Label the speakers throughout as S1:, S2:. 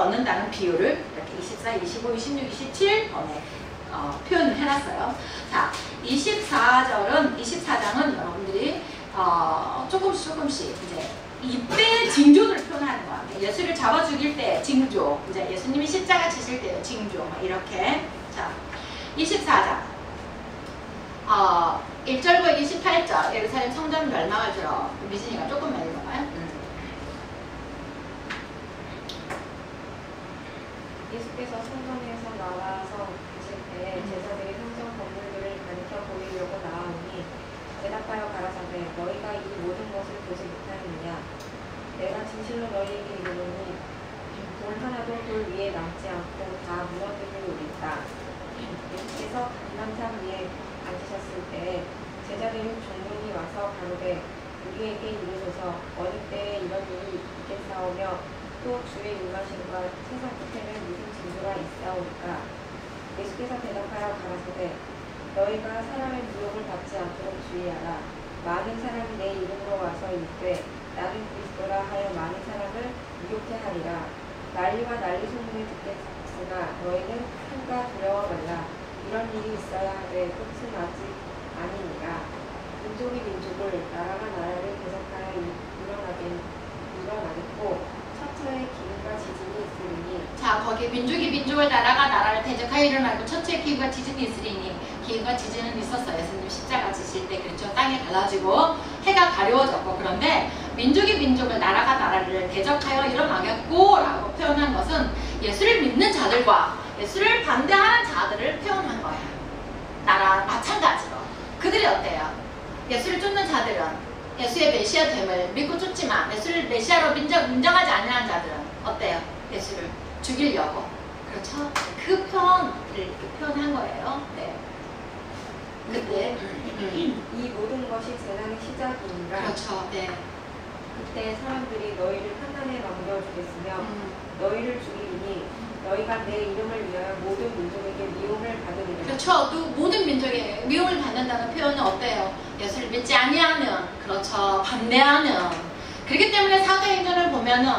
S1: 얻는다는 비율을 이렇게 24, 25, 26, 27 표현을 해놨어요. 자, 24장은 여러분들이 조금씩 이제 이때 징조를 표현하는 거야. 예수를 잡아 죽일 때 징조, 이제 예수님이 십자가 지실 때 징조, 이렇게. 자, 24장 1절부터 28절 예루살렘 성전 멸망을 들어. 미진이가 조금만 읽어봐요.
S2: 예수께서 성전에서 나와서 계실 때 제자들이 성전 건물들을 가리켜 보이려고 나아오니 대답하여 가라사대 너희가 이 모든 것을 보지 못하느냐. 내가 진실로 너희에게 이르노니 돌 하나도 돌 위에 남지 않고 다 무너뜨리리이다. 예수께서 감람산 위에 앉으셨을 때 제자들이 종문이 와서 가로되 우리에게 이르소서 어느 때에 이런 일이 있겠사오며 또 주의 임하심과 세상 끝에는 무슨 징조가 있사오리까. 예수께서 대답하여 가라사대 너희가 사람의 미혹을 받지 않도록 주의하라. 많은 사람이 내 이름으로 와서 이르되 나는 그리스도라 하여 많은 사람을 미혹케 하리라. 난리와 난리 소문을 듣겠으나 너희는 큰가 두려워 말라. 이런 일이 있어야 하되 끝은 아직 아니니라. 민족이 민족을 나라가 나라를 대적하여 일어나겠고 처처에 기근과 지진이 있으리니.
S1: 자, 거기 민족이 민족을 나라가 나라를 대적하여 일어나고 처처에 기근과 지진이 있으리니. 기근과 지진은 있었어요. 예수님 십자가 지실 때. 그렇죠. 땅이 갈라지고 해가 가려워졌고. 그런데 민족이 민족을 나라가 나라를 대적하여 일어나겠고 라고 표현한 것은 예수를 믿는 자들과 예수를 반대하는 자들을 표현한 거야. 나라 마찬가지로. 그들이 어때요? 예수를 쫓는 자들은 예수의 메시아됨을 믿고 쫓지만 예수를 메시아로 인정하지 않는 자들은 어때요? 예수를 죽이려고. 그렇죠? 그 표현을 이렇게 표현한 거예요. 네. 그때
S2: 이 모든 것이 재난의 시작이니라.
S1: 그렇죠. 네.
S2: 그때 사람들이 너희를 환난에 넘겨주겠으며 너희를 죽이리니 너희가 내 이름을 위하여 모든 민족에게 미움을 받으리라.
S1: 그렇죠. 또 모든 민족에 미움을 받는다는 표현은 어때요? 예수를 믿지 아니하는, 그렇죠, 반대하는. 그렇기 때문에 사도행전을 보면은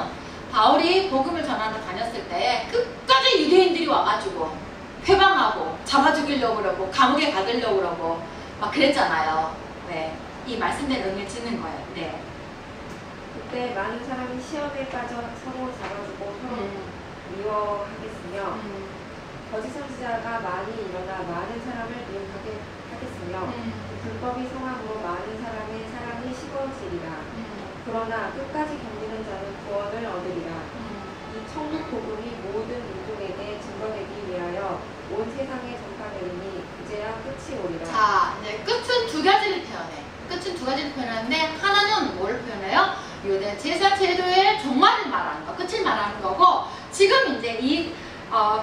S1: 바울이 복음을 전하러 다녔을 때 끝까지 유대인들이 와가지고 회방하고 잡아 죽이려고 그러고 감옥에 가두려고 그러고 막 그랬잖아요. 네, 이 말씀대로 응해지는 거예요. 네.
S2: 그때 많은 사람이 시험에 빠져 서로 잡아주고 서로 미워하겠으며 거짓 선지자가 많이 일어나 많은 사람을 미혹하게 하겠으며 불법이 성함으로 많은 사람의 사랑이 식어지리라. 그러나 끝까지 견디는 자는 구원을 얻으리라. 이 천국 복음이 모든 민족에게 증거되기 위하여 온 세상에 전파되리니 이제야 끝이 오리라.
S1: 자, 이제 끝은 두 가지를 표현해. 끝은 두 가지를 표현하는데 하나는 뭘 표현해요? 유대 제사 제도의 종말을 말하는 거, 끝을 말하는 거고, 지금 이제 이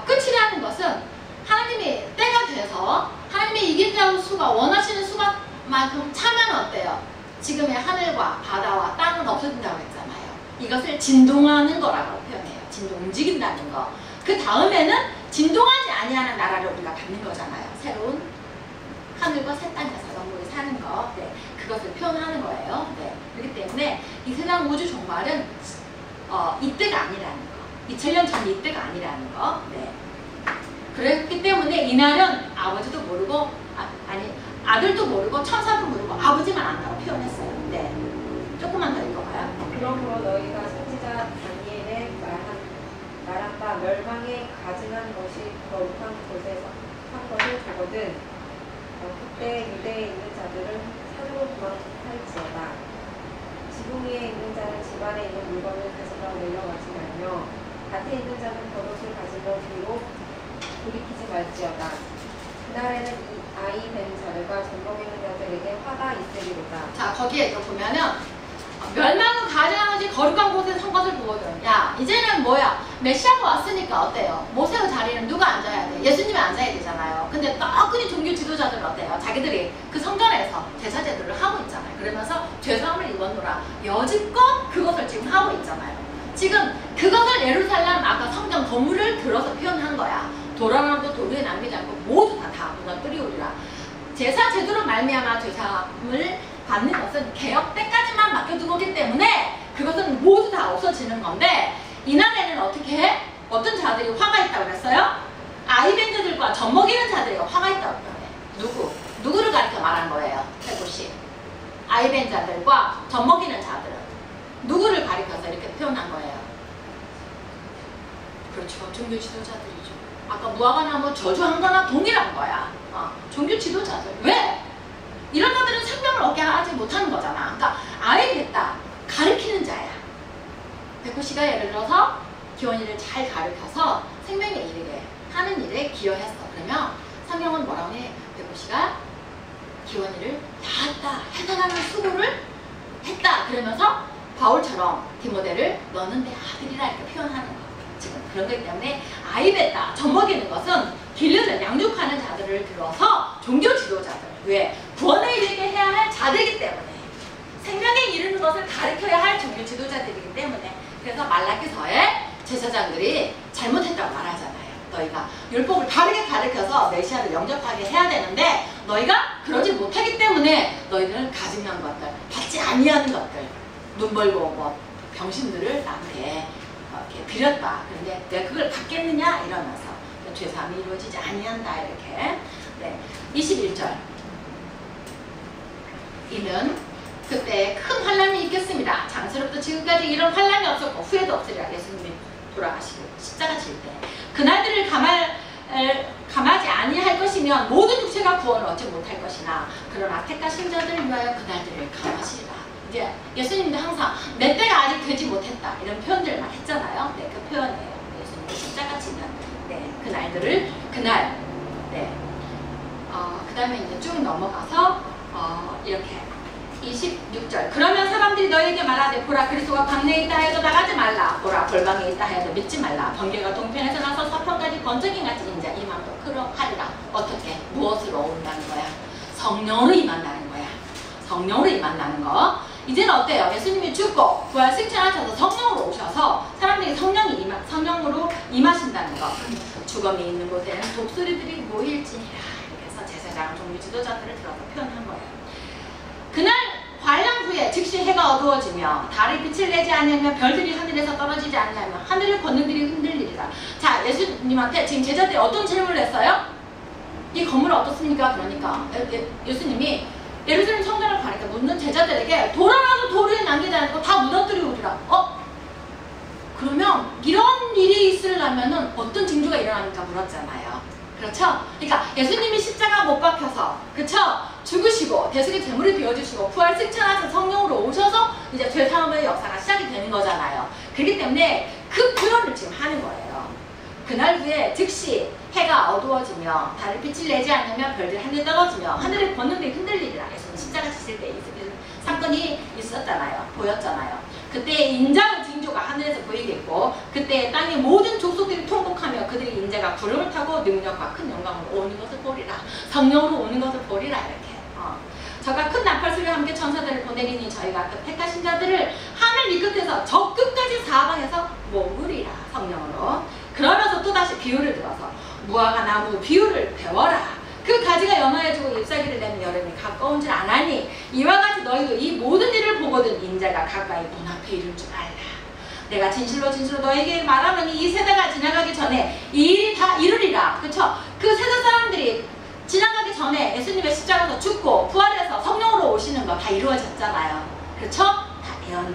S1: 끝이라는 것은 하나님이 때가 돼서 하나님이 이긴다는 수가 원하시는 수만큼 차면 어때요? 지금의 하늘과 바다와 땅은 없어진다고 했잖아요. 이것을 진동하는 거라고 표현해요. 진동, 움직인다는 거. 그 다음에는 진동하지 아니하는 나라를 우리가 갖는 거잖아요. 새로운 하늘과 새 땅에서 영국에 사는 거. 네, 그것을 표현하는 거예요. 네, 그렇기 때문에 이 세상 우주 종말은 이때가 아니라는 거. 2000년 전 이때가 아니라는 거. 네. 그렇기 때문에 이날은 아버지도 모르고 아들도 모르고 천사도 모르고 아버지만 안다고 표현했어요. 네. 조금만 더 읽어봐요.
S2: 그러므로 너희가 선지자 다니엘의 말한 바 멸망에 가증한 것이 거룩한 곳에서 한 것을 보거든 그때 유대에 있는 자들은 산으로 도망할지어다. 지붕 위에 있는 자는 집안에 있는 물건을 가져다 내려가지 말며 밭에 있는 자는 겉옷을 가지고 뒤로 돌이키지 말지어다. 그날에는 이 아이 된 자들과 전복에 있는 자들에게 화가 있으리로다.
S1: 자, 거기에 보면은 멸망은 가증한 것이 거룩한 곳에 선 것을 보거든. 야, 이제는 뭐야? 메시아가 왔으니까 어때요? 모세의 자리는 누가 앉아야 돼? 예수님이 앉아야 되잖아요. 근데 떡하니 종교 지도자들은 어때요? 자기들이 그 성전에서 제사 제도를 하고 있잖아요. 그러면서 죄사함을 입었노라. 여지껏 그것을 지금 하고 있잖아요. 지금 그것을 예루살렘 아까 성전 건물을 들어서 표현한 거야. 돌아나도 도리에 남기지 않고 모두 다 무너뜨리우리라. 제사 제도로 말미암아 죄사함을 받는 것은 개혁 때까지만 맡겨둔 거기 때문에 그것은 모두 다 없어지는 건데, 이날에는 어떻게 해? 어떤 자들이 화가 있다고 그랬어요? 아이벤저들과 젖먹이는 자들이 화가 있다고 표현해. 누구를 가리켜 말한 거예요? 해보시. 아이벤저들과 젖먹이는 자들은 누구를 가리켜서 이렇게 표현한 거예요? 그렇죠. 종교 지도자들이죠. 아까 무화과나 뭐 저주한 거나 동일한 거야. 종교 지도자들. 왜? 이런 자들은 생명을 얻게 하지 못하는 거잖아. 그러니까 아이겠다. 가르치는 자야. 백호씨가 예를 들어서 기원이를 잘 가르쳐서 생명에 이르게 하는 일에 기여했어. 그러면 성경은 뭐라고 해? 백호씨가 기원이를 낳았다. 해달라는 수고를 했다. 그러면서 바울처럼 디모데를 너는 내 아들이라 이렇게 표현하는 거. 지금 그런 거기 때문에 아이베다. 젖먹이는 것은 길르는 양육하는 자들을 들어서 종교 지도자들. 왜? 구원에 이르게 해야 할 자들이기 때문에. 생명에 이르는 것을 가르쳐야 할 종교 지도자들이기 때문에. 그래서 말라기서에 제사장들이 잘못했다고 말하잖아요. 너희가 율법을 다르게 가르쳐서 메시아를 영접하게 해야 되는데 너희가 그러지 못하기 때문에 너희들은 가증한 것들, 받지 아니하는 것들, 눈 벌고 뭐 병신들을 나한테 이렇게 빌었다. 그런데 내가 그걸 받겠느냐? 이러면서 죄사함이 이루어지지 아니한다. 이렇게. 네. 21절. 이는 그때 큰 환란이 있겠습니다. 장세로부터 지금까지 이런 환란이 없었고 후회도 없으리라. 예수님이 돌아가시고 십자가 질 때 그날들을 감하지 아니할 것이면 모든 육체가 구원을 얻지 못할 것이나 그러나 택하신 자들을 위하여 그날들을 감하시리라. 이제 예수님도 항상 내 때가 아직 되지 못했다 이런 표현들만 했잖아요. 네, 그 표현이에요. 예수님이 십자가 지는 그날들을 그날. 네. 그 다음에 이제 쭉 넘어가서 이렇게 26절. 그러면 사람들이 너에게 말하되 보라 그리스도가 광야에 있다 하여도 나가지 말라. 보라 골방에 있다 하여도 믿지 말라. 번개가 동편에서 나서 서편까지 번쩍이같이 인자 임함도 그러하리라. 어떻게? 무엇으로 온다는 거야? 성령으로 임한다는 거야. 성령으로 임한다는 거. 이제는 어때요? 예수님이 죽고 부활 승천하셔서 성령으로 오셔서 사람들이 성령으로 임하신다는 거. 죽음이 있는 곳에는 독수리들이 모일지니라. 이렇게 해서 제사장 종교 지도자들을 들어서 표현한 거예요. 그날 환란 후에 즉시 해가 어두워지며 달이 빛을 내지 않으면 별들이 하늘에서 떨어지지 않으면 하늘의 권능들이 흔들리리라. 자, 예수님한테 지금 제자들이 어떤 질문을 했어요? 이 건물은 어떻습니까? 그러니까 예수님이 예루살렘 성전을 가니까 묻는 제자들에게 돌아라도 돌을 남기지 않고 다 무너뜨리고 오리라. 그러면 이런 일이 있으려면은 어떤 징조가 일어납니까? 물었잖아요. 그렇죠? 그러니까 예수님이 십자가 못 박혀서, 그쵸? 죽으시고 대속의 제물이 되어주시고 부활 승천하신 성령으로 오셔서 이제 죄사함의 역사가 시작이 되는 거잖아요. 그렇기 때문에 그 표현을 지금 하는 거예요. 그날 후에 즉시 해가 어두워지며 달이 빛을 내지 않으면 별들이 하늘에 떨어지며 하늘의 권능들이 흔들리리라. 예수님 십자가 지실 때 사건이 있었잖아요. 보였잖아요. 그때 인자의 징조가 하늘에서 보이겠고 그때 땅의 모든 족속들이 통곡하며 그들이 인자가 구름을 타고 능력과 큰 영광으로 오는 것을 보리라. 성령으로 오는 것을 보리라. 이렇게. 저가 큰 나팔 소리와 함께 천사들을 보내리니 저희가 그 택하신 자들을 하늘 이 끝에서 저 끝까지 사방에서 모으리라. 성령으로. 그러면서 또다시 비유를 들어서 무화과 나무 비유를 배워라. 그 가지가 연화해지고 잎사귀를 내는 여름이 가까운 줄 아나니 이와 같이 너희도 이 모든 일을 보거든 인자가 가까이 문 앞에 이를 줄 알라. 내가 진실로 너에게 말하노니 이 세대가 지나가기 전에 이 일이 다 이루리라. 그쵸? 그 세대 사람들이 지나가기 전에 예수님의 십자가에서 죽고 부활해서 성령으로 오시는 거 다 이루어졌잖아요. 그렇죠? 다 예언을.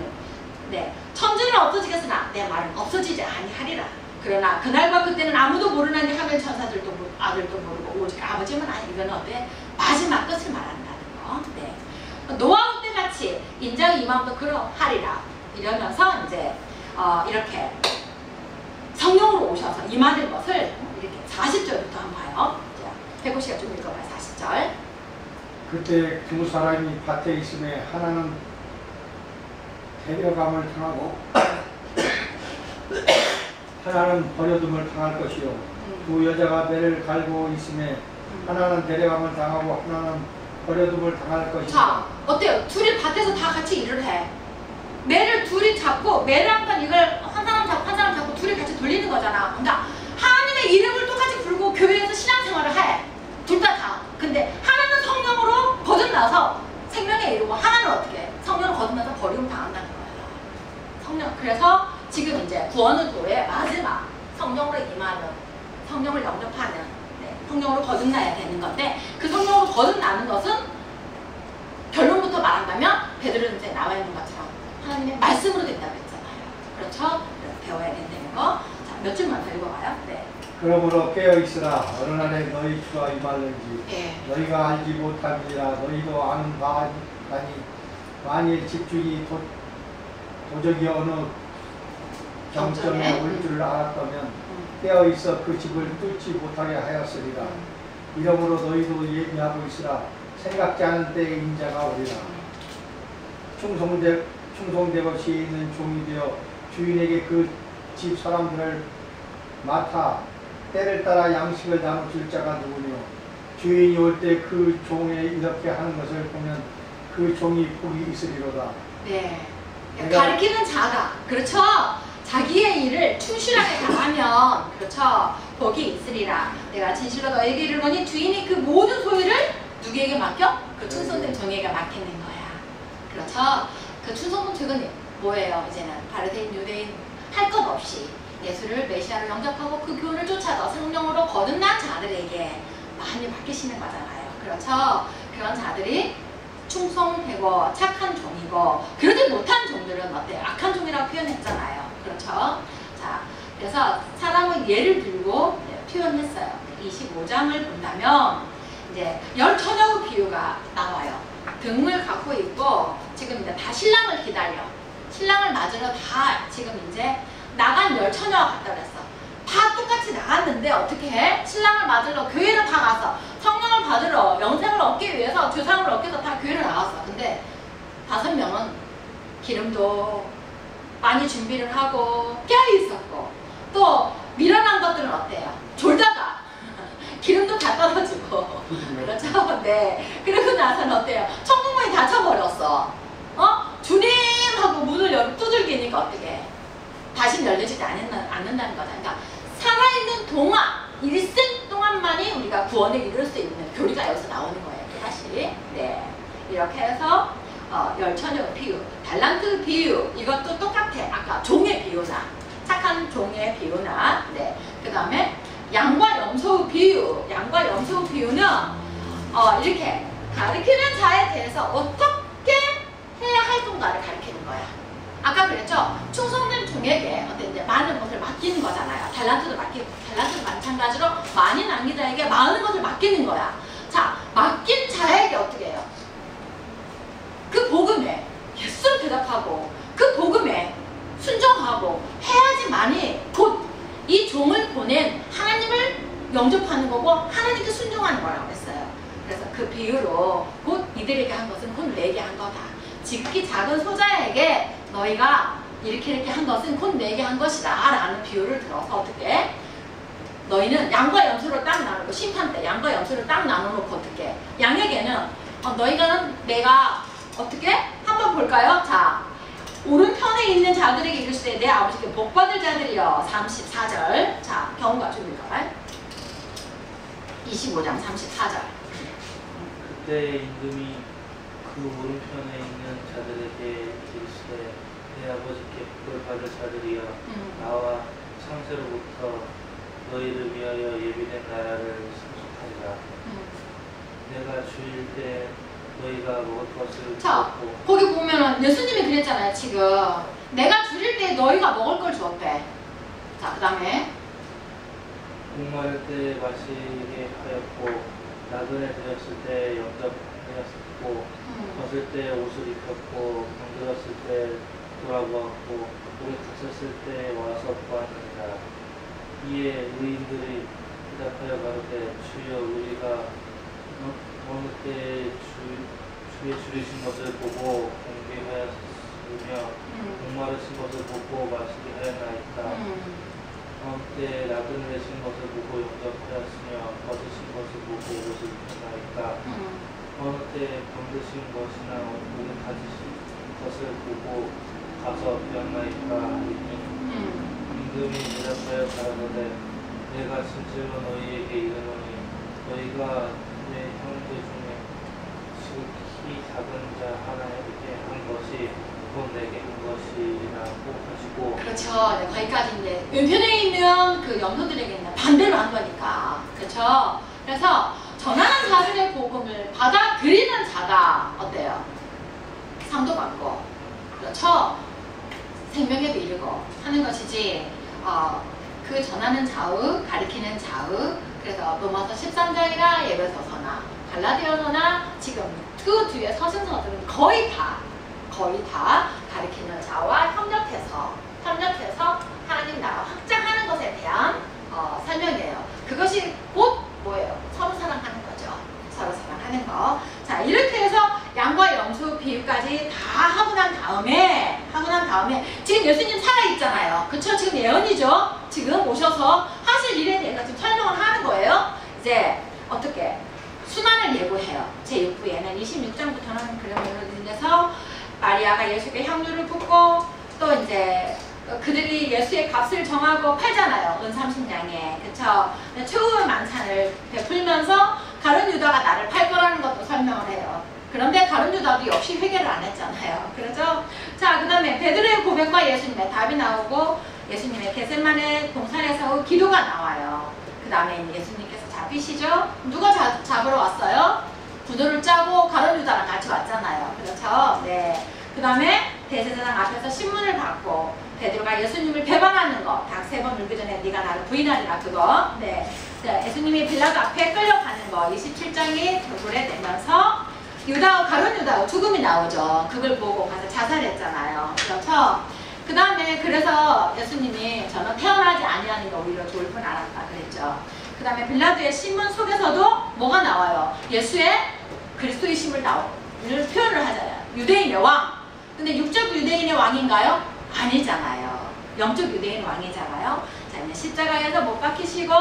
S1: 네. 천지는 없어지겠으나 내 말은 없어지지 아니하리라. 그러나 그날과 그때는 아무도 모르나니 하늘 천사들도 아들도 모르고 오직 아버지만 아니. 이건 어때? 마지막 끝을 말한다는 거. 네. 노아우 때 같이 인자의 임함도 그러하리라. 이러면서 이제 이렇게 성령으로 오셔서 임하는 것을 이렇게 40절부터 한번 봐요. 백호씨가 좀 읽어봐요. 40절.
S3: 그때 두 사람이 밭에 있음에 하나는 데려감을 당하고 하나는 버려둠을 당할 것이요 두 여자가 매를 갈고 있음에 하나는 데려감을 당하고 하나는 버려둠을 당할 것이다.
S1: 자, 어때요? 둘이 밭에서 다 같이 일을 해. 매를 둘이 잡고 매를 한 번 이걸 한 사람 잡고 한 사람 잡고 둘이 같이 돌리는 거잖아. 그러니까 하나님의 이름을 똑같이 부르고 교회에서 신앙생활을 해. 둘 다. 근데 하나는 성령으로 거듭나서 생명에 이르고 하나는 어떻게? 성령을 거듭나서 버리움 당한다는 거예요. 성령. 그래서 지금 이제 구원의 도의 마지막 성령으로 임하는, 성령을 영접하는, 네, 성령으로 거듭나야 되는 건데 그 성령으로 거듭나는 것은 결론부터 말한다면 베드로는 이제 나와 있는 것처럼 하나님의 말씀으로 된다고 했잖아요. 그렇죠? 그래서 배워야 된다는 거. 자, 몇 줄만 더 읽어봐요. 네.
S3: 그러므로 깨어있으라. 어느 날에 너희 주가 임하는지
S1: 예.
S3: 너희가 알지 못함이라. 너희도 아는 바 아니 만일 집주인이 도적이 어느 정점에 올 줄을 알았다면 깨어있어 그 집을 뚫지 못하게 하였으리라. 이러므로 너희도 예비하고 있으라. 생각지 않은 때에 인자가 오리라. 충성되고 시에 있는 종이 되어 주인에게 그 집 사람들을 맡아 때를 따라 양식을 나눠줄 자가 누구며 주인이 올 때 그 종에 이렇게 하는 것을 보면 그 종이 복이 있으리로다.
S1: 네. 가르치는 자가, 그렇죠? 자기의 일을 충실하게 다하면, 그렇죠? 복이 있으리라. 내가 진실로 너에게 이르노니 주인이 그 모든 소유를 누구에게 맡겨? 그 충성된 종에게 맡기는 거야. 그렇죠? 그 충성공책은 뭐예요? 이제는 바리새인, 유대인 할 것 없이 예수를 메시아를 영접하고 그 교훈을 쫓아서 성령으로 거듭난 자들에게 많이 맡기시는 거잖아요. 그렇죠? 그런 자들이 충성되고 착한 종이고 그러지 못한 종들은 어때요? 악한 종이라고 표현했잖아요. 그렇죠? 자, 그래서 사람의 예를 들고 표현했어요. 25장을 본다면 이제 10처녀의 비유가 나와요. 등을 갖고 있고 지금 이제 다 신랑을 기다려. 신랑을 맞으러 다 지금 이제 나간 10처녀가 갔다 그랬어. 다 똑같이 나갔는데 어떻게 해? 신랑을 맞으러 교회를 다 가서 성령을 받으러 영생을 얻기 위해서 주상을 얻기 위해서 다 교회를 나갔어. 근데 5명은 기름도 많이 준비를 하고 깨어있었고 또 미련한 것들은 어때요? 졸다가 기름도 다 떨어지고 그렇죠? 네. 그러고 나서는 어때요? 천국문이 닫혀버렸어. 주님 하고 문을 두들기니까 어떻게 다시 열리지 않는다는 거다. 그러니까 살아있는 동안 일생 동안만이 우리가 구원에 이를 수 있는 교리가 여기서 나오는 거예요. 다시 네. 이렇게 해서 10처녀 비유, 달란트 비유 이것도 똑같아. 아까 종의 비유나 착한 종의 비유나 네. 그 다음에 양과 염소의 비유. 양과 염소의 비유는 이렇게 가르치는 자에 대해서 어떻게 해야 할 건가를 가르치는 거야. 아까 그랬죠? 충성된 종에게 이제 많은 것을 맡기는 거잖아요. 달란트도 맡기고, 달란트도 마찬가지로 많이 남긴 자에게 많은 것을 맡기는 거야. 자, 맡긴 자에게 어떻게 해요? 그 복음에 예수를 대답하고 그 복음에 순종하고 해야지만이 곧 이 종을 보낸 하나님을 영접하는 거고 하나님께 순종하는 거라고 했어요. 그래서 그 비유로 곧 이들에게 한 것은 곧 내게 한 거다. 지극히 작은 소자에게 너희가 이렇게 한 것은 곧 내게 한 것이다 라는 비유를 들어서 어떻게 너희는 양과 염소를 딱 나누고 심판 때 양과 염소를 딱 나눠놓고 어떻게 양에게는 너희가는 내가 어떻게 한번 볼까요? 자, 오른편에 있는 자들에게 이르시되 내 아버지께 복받을 자들이여. 34절. 자, 경우가 줍니까? 25장 34절.
S4: 그때 임금이 그 오른편에 있는 자들에게 이르시되 내 아버지께 복을 받을 자들이여 나와 창세로부터 너희를 위하여 예비된 나라를 상속하리라. 내가 주일 때 너희가 먹을 것을
S1: 주었고. 거기 보면은 예수님이 그랬잖아요. 지금 내가 줄일 때 너희가 먹을 걸 주었대. 자, 그 다음에
S4: 목마를 때 마시게 하였고 나그네 되었을 때 영접하였고 벗을 때 옷을 입혔고 병들었을 때 돌아보았고 우리 갇혔을 때 와서 보았느니라. 이에 의인들이 대답하여 가로되 주여 우리가 어느 때 주의 줄이신 것을 보고 공개하였으며 목마르신 것을 보고 마시게 하였나이까. 어느 때 나그네 되신 것을 보고 영접하였으며 벗으신 것을 보고 옷을 입혔나이까. 어느 때 병드신 것이나 몸을 가지신 것을 보고 가서 배웠나이까 하니 임금이 대답하여 가라사대 내가 진실로 너희에게 이르노니 너희가 내 형제 중에 지극히 작은 자 하나에게 한 것이 곧 내게 한 것이라고 하시고.
S1: 그렇죠. 네, 거기까지 이제 왼편에 있는 그 염소들에게는 반대로 한 거니까. 그렇죠. 그래서 전하는 자들의 복음을 받아들이는 자가 어때요? 상도 받고, 그렇죠. 생명에도 이르고 하는 것이지. 그 전하는 자의, 가리키는 자의. 그래서 로마서 13장이나 에베소서나 갈라디아서나 지금 그 뒤에 서신서들은 거의 다 가리키는 자와 협력해서 하나님 나라 확장하는 것에 대한 설명이에요. 그것이 곧 뭐예요? 서로 사랑하는 거죠. 서로 사랑하는 거. 자, 이렇게 해서 양과 염소 비유까지 다 하고 난 다음에 지금 예수님 살아있잖아요. 그쵸? 지금 예언이죠? 지금 오셔서 하실 일에 대해서 지금 설명을 하는 거예요. 이제 어떻게? 순환을 예고해요. 제6부에는 26장부터는 그런 인해서 마리아가 예수께 향유를 붓고 또 이제 그들이 예수의 값을 정하고 팔잖아요. 은 30냥에. 그쵸? 최후의 만찬을 베풀면서 가룟 유다가 나를 팔 거라는 것도 설명을 해요. 그런데 가룟 유다도 역시 회개를 안 했잖아요. 그렇죠? 자, 그 다음에 베드로의 고백과 예수님의 답이 나오고 예수님의 겟세마네 동산에서 기도가 나와요. 그 다음에 예수님께서 잡히시죠? 누가 잡으러 왔어요? 분노를 짜고 가룟 유다랑 같이 왔잖아요. 그렇죠? 네. 그 다음에 대제사장 앞에서 신문을 받고 베드로가 예수님을 배반하는 거, 닭 3번 물기 전에 네가 나를 부인하리라 그거. 네. 예수님이 빌라도 앞에 끌려가는 거 27장이 도래되면서 유다와 가룟 유다와 죽음이 나오죠. 그걸 보고 가서 자살했잖아요. 그렇죠? 그 다음에 그래서 예수님이 저는 태어나지 아니하는 게 오히려 좋을 뻔 알았다 그랬죠. 그 다음에 빌라도의 신문 속에서도 뭐가 나와요? 예수의 그리스도의 심을 표현을 하잖아요. 유대인의 왕. 근데 육적 유대인의 왕인가요? 아니잖아요. 영적 유대인 왕이잖아요. 자, 이제 십자가에서 못 박히시고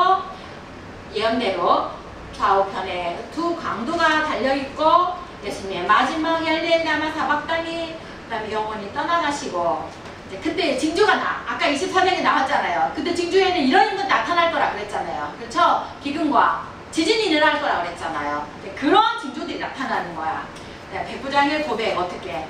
S1: 예언대로 좌우편에 두 강도가 달려있고 예수님의 마지막 열린 남아 사박당이 그 다음에 영원히 떠나가시고 이제 그때 징조가 아까 24장에 나왔잖아요. 그때 징조에는 이런 인물 나타날 거라 그랬잖아요. 그렇죠? 기근과 지진이 일어날 거라 그랬잖아요. 그런 징조들이 나타나는 거야. 백부장의 고백 어떻게?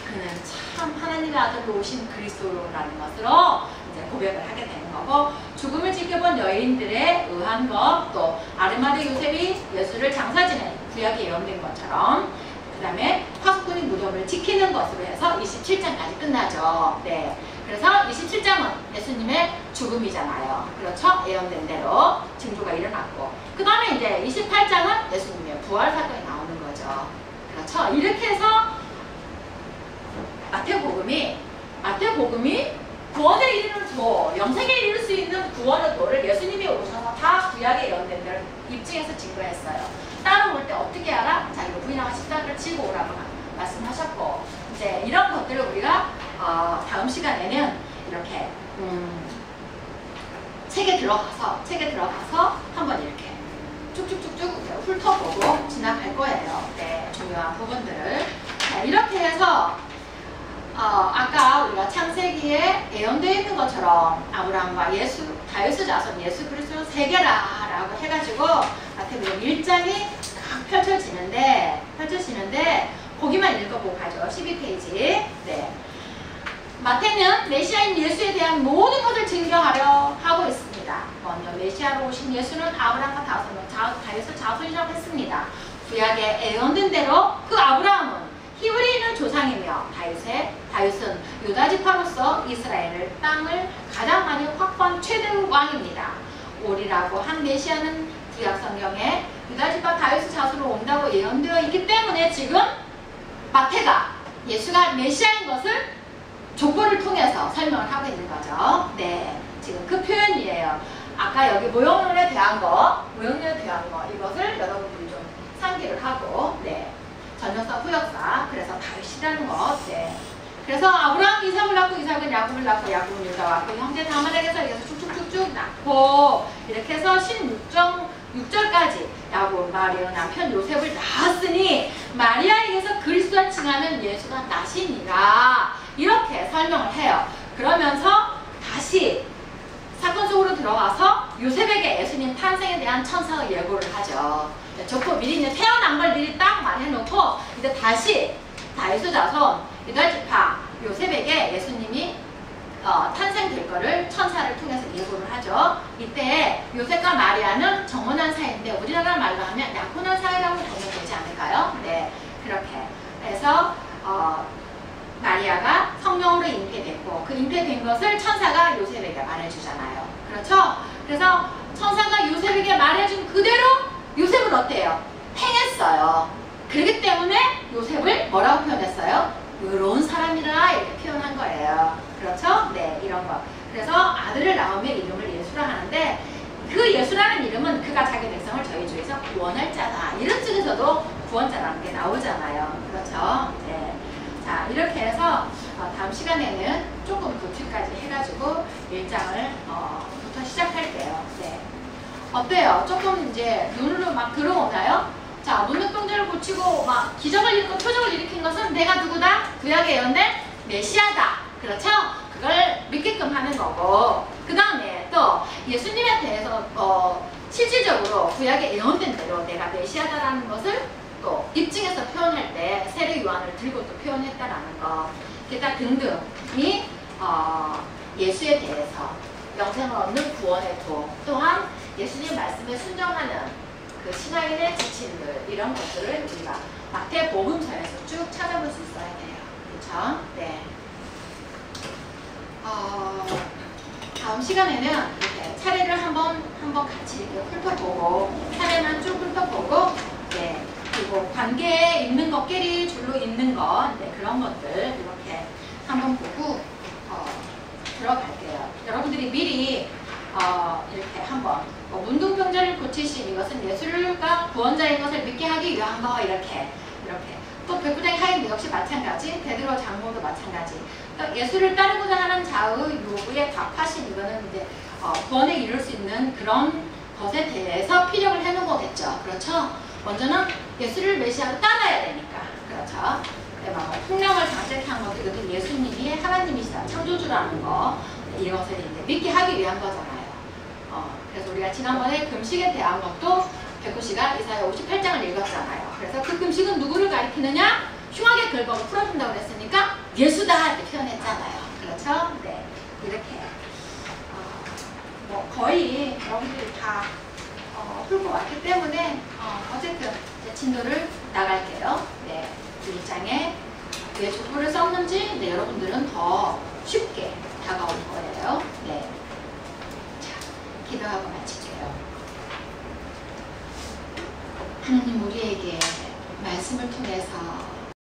S1: 그는 참 하나님의 아들로 오신 그리스도라는 것으로 이제 고백을 하게 되는 거고, 죽음을 지켜본 여인들에 의한 것, 또 아르마데 요셉이 예수를 장사지낸 구약에 예언된 것처럼, 그 다음에 파수꾼이 무덤을 지키는 것으로 해서 27장까지 끝나죠. 네. 그래서 27장은 예수님의 죽음이잖아요. 그렇죠? 예언된 대로 징조가 일어났고, 그 다음에 이제 28장은 예수님의 부활 사건이 나오는 거죠. 그렇죠? 이렇게 해서 마태복음이 구원에 이르는 도, 영생에 이를 수 있는 구원의 도를 예수님이 오셔서 다 구약에 예언된 대로 입증해서 증거했어요. 따라올 때 어떻게 알아? 자기가 부인하고 십자가를 지고 오라고 말씀하셨고, 이제 이런 것들을 우리가 다음 시간에는 이렇게 책에 들어가서 한번 이렇게 쭉쭉쭉쭉 훑어보고 지나갈 거예요. 네, 중요한 부분들을. 자, 이렇게 해서 아까 우리가 창세기에 예언되어 있는 것처럼 아브라함과 다윗의 자손 예수 그리스도 세계라라고 해가지고 마태복음 1장이 딱 펼쳐지는데 거기만 읽어보고 가죠. 12페이지. 네. 마태는 메시아인 예수에 대한 모든 것을 증거하려 하고 있습니다. 먼저 메시아로 오신 예수는 아브라함과 다윗의 자손이라고 했습니다. 구약에 예언된 대로 그 아브라함은 히브리인의 조상이며 다윗은 유다 지파로서 이스라엘 땅을 가장 많이 확보한 최대 왕입니다. 오리라고 한 메시아는 구약 성경에 유다 지파 다윗의 자손으로 온다고 예언되어 있기 때문에 지금 마태가 예수가 메시아인 것을 족보를 통해서 설명을 하고 있는 거죠. 네, 지금 그 표현이에요. 아까 여기 모형론에 대한 거 이것을 여러분들이 좀 상기를 하고, 네. 전역사, 후역사, 그래서 다윗이라는 것. 네. 그래서 아브라함 이삭을 낳고 이삭은 야곱을 낳고 야곱은 유다와 그 형제 다말에게서 이어서 쭉쭉쭉쭉 낳고 이렇게 해서 6절까지 야곱 마리아 남편 요셉을 낳았으니 마리아에게서 그리스도라 칭하는 예수가 나시니라 이렇게 설명을 해요. 그러면서 다시 사건 속으로 들어가서 요셉에게 예수님 탄생에 대한 천사의 예고를 하죠. 좋고 미리 이제 태어난 걸 미리 딱 말해놓고 이제 다시 다윗의 자손 유다 지파 요셉에게 예수님이 탄생될 거를 천사를 통해서 예고를 하죠. 이때 요셉과 마리아는 정혼한 사이인데 우리나라 말로 하면 약혼한 사이라고 보면 되지 않을까요? 네, 그렇게 해서 마리아가 성령으로 잉태됐고 그 잉태된 것을 천사가 요셉에게 말해주잖아요. 그렇죠? 그래서 천사가 요셉에게 말해준 그대로 요셉은 어때요? 행했어요. 그렇기 때문에 요셉을 뭐라고 표현했어요? 의로운 사람이라 이렇게 표현한 거예요. 그렇죠? 네, 이런 거. 그래서 아들을 낳으면 이름을 예수라 하는데 그 예수라는 이름은 그가 자기 백성을 저희 주에서 구원할 자다. 이런 쪽에서도 구원자라는 게 나오잖아요. 그렇죠? 네. 자, 이렇게 해서 다음 시간에는 조금 도출까지 해가지고 1장을 부터 시작할게요. 네. 어때요? 조금 이제 눈으로 막 들어오나요? 자, 문득병자를 고치고 막 기적을 일으키고 표적을 일으킨 것은 내가 누구다? 구약의 예언된 메시아다. 그렇죠? 그걸 믿게끔 하는 거고 그 다음에 또 예수님에 대해서 실질적으로 구약의 예언된 대로 내가 메시아다라는 것을 또 입증해서 표현할 때 세례 요한을 들고 또 표현했다라는 거 게다가 등등이 예수에 대해서 영생을 얻는 구원의 도 또한 예수님 말씀에 순종하는 그 신앙인의 지침들 이런 것들을 우리가 마태복음서에서 쭉 찾아볼 수 있어야 돼요. 그렇죠? 네. 다음 시간에는 이렇게 차례를 한번 같이 이렇게 훑어보고 차례만 쭉 훑어보고 네. 그리고 관계에 있는 것, 끼리 줄로 있는 것 네, 그런 것들 이렇게 한번 보고 들어갈게요. 여러분들이 미리 이렇게 한번 문둥병자를 고치신 이것은 예수가 구원자인 것을 믿게 하기 위한 거 이렇게 또 백부장의 하인도 역시 마찬가지 베드로 장로도 마찬가지 예수를 따르고자 하는 자의 요구에 답하신 이거는 이제 구원에 이룰 수 있는 그런 것에 대해서 피력을 해놓은 거겠죠. 그렇죠? 먼저는 예수를 메시아로 따라야 되니까 그렇죠? 풍령을 장책한 것도 이것도 예수님이 하나님이시다 창조주라는 거 이것을 이제 믿게 하기 위한 거잖아요. 그래서 우리가 지난번에 금식에 대한 것도 백호 씨가 이사야 58장을 읽었잖아요. 그래서 그 금식은 누구를 가리키느냐? 흉악의 긁어를 풀어준다고 그랬으니까 예수다 이렇게 표현했잖아요. 그렇죠? 네, 이렇게 뭐 거의 여러분들이 다 풀고 왔기 때문에 어쨌든 이제 진도를 나갈게요. 네, 1장에 왜 족보를 썼는지 네, 여러분들은 더 쉽게 다가올 거예요. 네. 기도하고 마치게요. 하나님 우리에게 말씀을 통해서